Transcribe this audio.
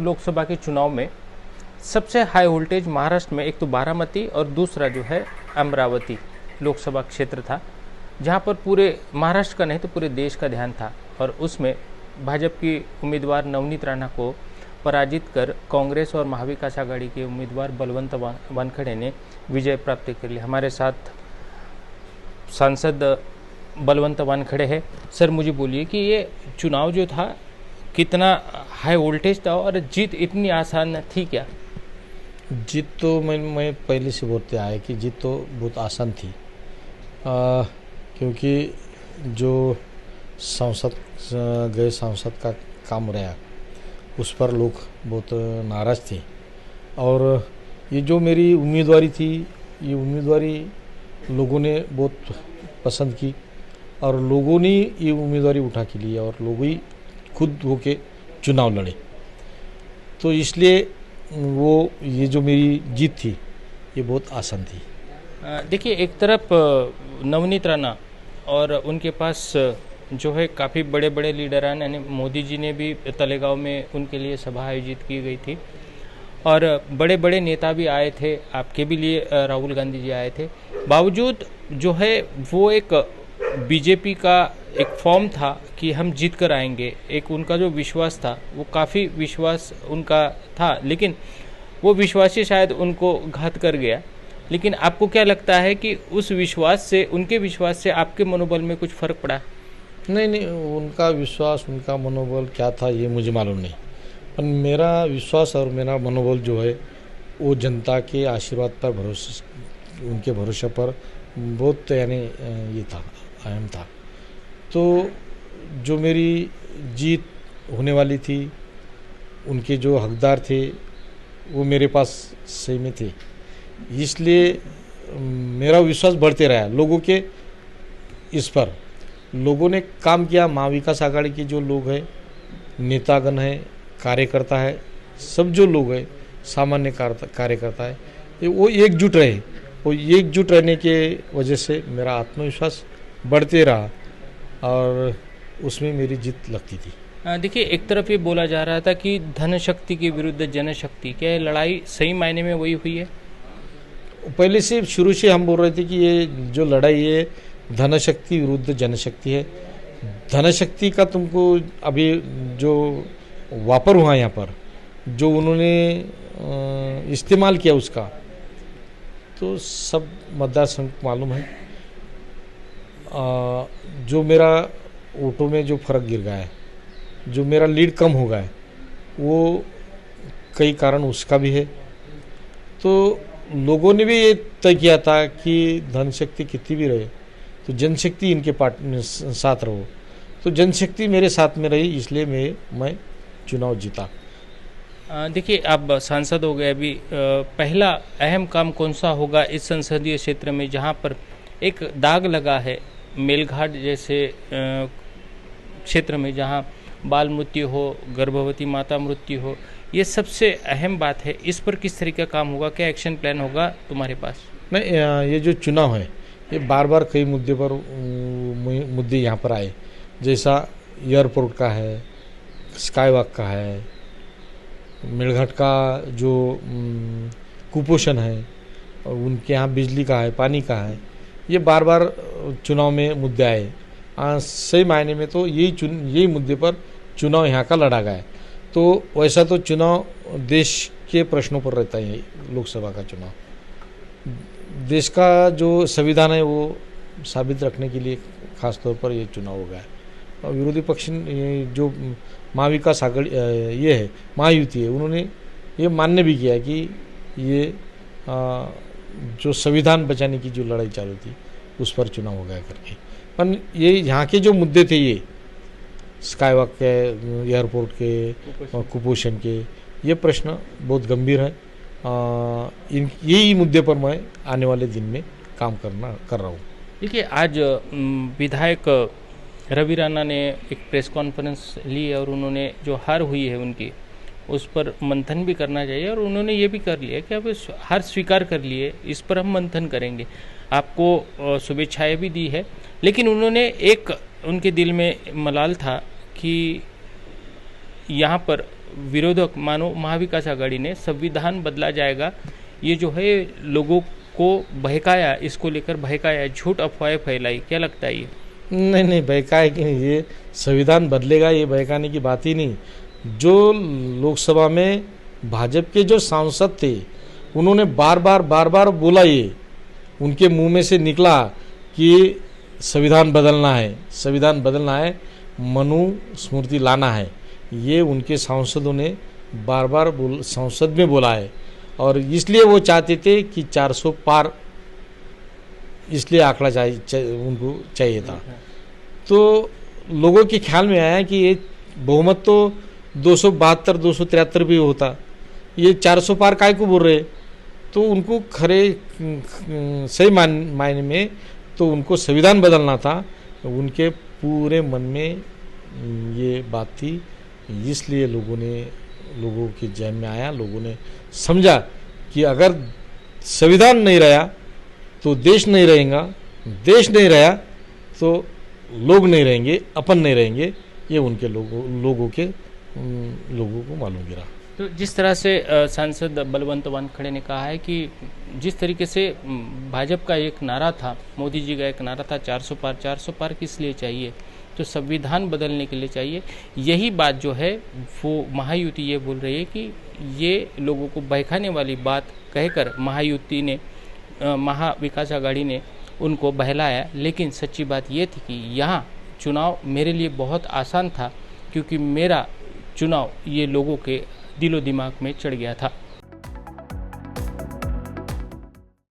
लोकसभा के चुनाव में सबसे हाई वोल्टेज महाराष्ट्र में एक तो बारामती और दूसरा जो है अमरावती लोकसभा क्षेत्र था, जहां पर पूरे महाराष्ट्र का नहीं तो पूरे देश का ध्यान था। और उसमें भाजपा की उम्मीदवार नवनीत राणा को पराजित कर कांग्रेस और महाविकास आघाड़ी के उम्मीदवार बलवंत वानखेड़े ने विजय प्राप्त कर ली। हमारे साथ सांसद बलवंत वानखेड़े है। सर, मुझे बोलिए कि ये चुनाव जो था कितना हाई वोल्टेज था और जीत इतनी आसान थी क्या? जीत तो मैं पहले से बोलते आया कि जीत तो बहुत आसान थी, क्योंकि जो गए सांसद का काम रहा उस पर लोग बहुत नाराज़ थे। और ये जो मेरी उम्मीदवारी थी, ये उम्मीदवारी लोगों ने बहुत पसंद की और लोगों ने ये उम्मीदवारी उठा के ली और लोग ही खुद होके चुनाव लड़े। तो इसलिए ये जो मेरी जीत थी ये बहुत आसान थी। देखिए, एक तरफ नवनीत राणा और उनके पास जो है काफ़ी बड़े बड़े लीडरान, यानी मोदी जी ने भी तलेगांव में उनके लिए सभा आयोजित की गई थी और बड़े बड़े नेता भी आए थे, आपके भी लिए राहुल गांधी जी आए थे। बावजूद जो है वो एक बीजेपी का एक फॉर्म था कि हम जीत कर आएंगे, एक उनका जो विश्वास था वो काफ़ी विश्वास उनका था, लेकिन वो विश्वास ही शायद उनको घात कर गया। लेकिन आपको क्या लगता है कि उस विश्वास से, उनके विश्वास से आपके मनोबल में कुछ फ़र्क पड़ा? नहीं, उनका विश्वास, उनका मनोबल क्या था ये मुझे मालूम नहीं, पर मेरा विश्वास और मेरा मनोबल जो है वो जनता के आशीर्वाद पर उनके भरोसे पर बहुत यानी ये था, अहम था। तो जो मेरी जीत होने वाली थी, उनके जो हकदार थे वो मेरे पास सही में थे, इसलिए मेरा विश्वास बढ़ते रहा लोगों के इस पर। लोगों ने काम किया, महाविकास आघाड़ी के जो लोग हैं, नेतागण हैं, कार्यकर्ता है, सब जो लोग हैं, सामान्य कार्यकर्ता है, वो एकजुट रहे। वो एकजुट रहने के वजह से मेरा आत्मविश्वास बढ़ते रहा और उसमें मेरी जीत लगती थी। देखिए, एक तरफ ये बोला जा रहा था कि धन शक्ति के विरुद्ध जनशक्ति, क्या ये लड़ाई सही मायने में वही हुई है? पहले से शुरू से हम बोल रहे थे कि ये जो लड़ाई है धनशक्ति विरुद्ध जनशक्ति है। धनशक्ति का तुमको अभी जो वापर हुआ यहाँ पर, जो उन्होंने इस्तेमाल किया उसका, तो सब मतदार संघ को मालूम है। जो मेरा वोटों में जो फर्क गिर गया है, जो मेरा लीड कम हो गया है, वो कई कारण उसका भी है। तो लोगों ने भी ये तय किया था कि धनशक्ति कितनी भी रहे तो जनशक्ति इनके साथ रहो, तो जनशक्ति मेरे साथ में रही, इसलिए मैं चुनाव जीता। देखिए, आप सांसद हो गए, अभी पहला अहम काम कौन सा होगा इस संसदीय क्षेत्र में जहां पर एक दाग लगा है मेलघाट जैसे क्षेत्र में, जहां बाल मृत्यु हो, गर्भवती माता मृत्यु हो, ये सबसे अहम बात है। इस पर किस तरीके का काम होगा, क्या एक्शन प्लान होगा तुम्हारे पास? नहीं, ये जो चुनाव है ये बार बार कई मुद्दे यहाँ पर आए, जैसा एयरपोर्ट का है, स्काई वॉक का है, मेलघाट का जो कुपोषण है, उनके यहाँ बिजली का है, पानी का है, ये बार बार चुनाव में मुद्दे आए। सही मायने में तो यही मुद्दे पर चुनाव यहाँ का लड़ा गया है। तो वैसा तो चुनाव देश के प्रश्नों पर रहता है। लोकसभा का चुनाव देश का जो संविधान है वो साबित रखने के लिए खास तौर पर ये चुनाव हो गया है। और विरोधी पक्ष जो महाविकास आघाड़ी ये है, महायुति है, उन्होंने ये मान्य भी किया कि ये जो संविधान बचाने की जो लड़ाई चालू थी उस पर चुनाव हो गया करके। पर ये यहाँ के जो मुद्दे थे, ये स्काई वॉक के, एयरपोर्ट के, कुपोषण के, ये प्रश्न बहुत गंभीर है। यही मुद्दे पर मैं आने वाले दिन में काम कर रहा हूँ। देखिए, आज विधायक रवि राणा ने एक प्रेस कॉन्फ्रेंस ली और उन्होंने जो हार हुई है उनकी, उस पर मंथन भी करना चाहिए, और उन्होंने ये भी कर लिया कि अब हार स्वीकार कर लिए, इस पर हम मंथन करेंगे। आपको शुभेच्छाएं भी दी है, लेकिन उन्होंने एक, उनके दिल में मलाल था कि यहाँ पर विरोधक मानो महाविकास आघाड़ी ने संविधान बदला जाएगा, ये जो है लोगों को बहकाया, इसको लेकर बहकाया, झूठ अफवाहें फैलाई, क्या लगता है ये? नहीं नहीं, बहकाए कि नहीं, ये संविधान बदलेगा ये बहकाने की बात ही नहीं। जो लोकसभा में भाजपा के जो सांसद थे उन्होंने बार बार बोला, ये उनके मुंह में से निकला कि संविधान बदलना है, मनुस्मृति लाना है। ये उनके सांसदों ने बार संसद में बोला है और इसलिए वो चाहते थे कि 400 पार, इसलिए आंकड़ा उनको चाहिए था। तो लोगों के ख्याल में आया कि ये बहुमत तो 272 273 भी होता, ये 400 पार काय को बोल रहे। तो उनको सही मायने में तो उनको संविधान बदलना था, उनके पूरे मन में ये बात थी, इसलिए लोगों के जहन में आया। लोगों ने समझा कि अगर संविधान नहीं रहा तो देश नहीं रहेगा, देश नहीं रहा तो लोग नहीं रहेंगे, अपन नहीं रहेंगे। ये उनके लोगों को मालूम गिरा। तो जिस तरह से सांसद बलवंत वानखड़े ने कहा है कि जिस तरीके से भाजपा का एक नारा था, मोदी जी का एक नारा था 400 पार किस लिए चाहिए, तो संविधान बदलने के लिए चाहिए। यही बात जो है वो महायुति ये बोल रही है कि ये लोगों को बहकाने वाली बात कहकर महायुति ने, महाविकास आघाड़ी ने उनको बहलाया। लेकिन सच्ची बात ये थी कि यहाँ चुनाव मेरे लिए बहुत आसान था, क्योंकि मेरा चुनाव ये लोगों के दिलो दिमाग में चढ़ गया था।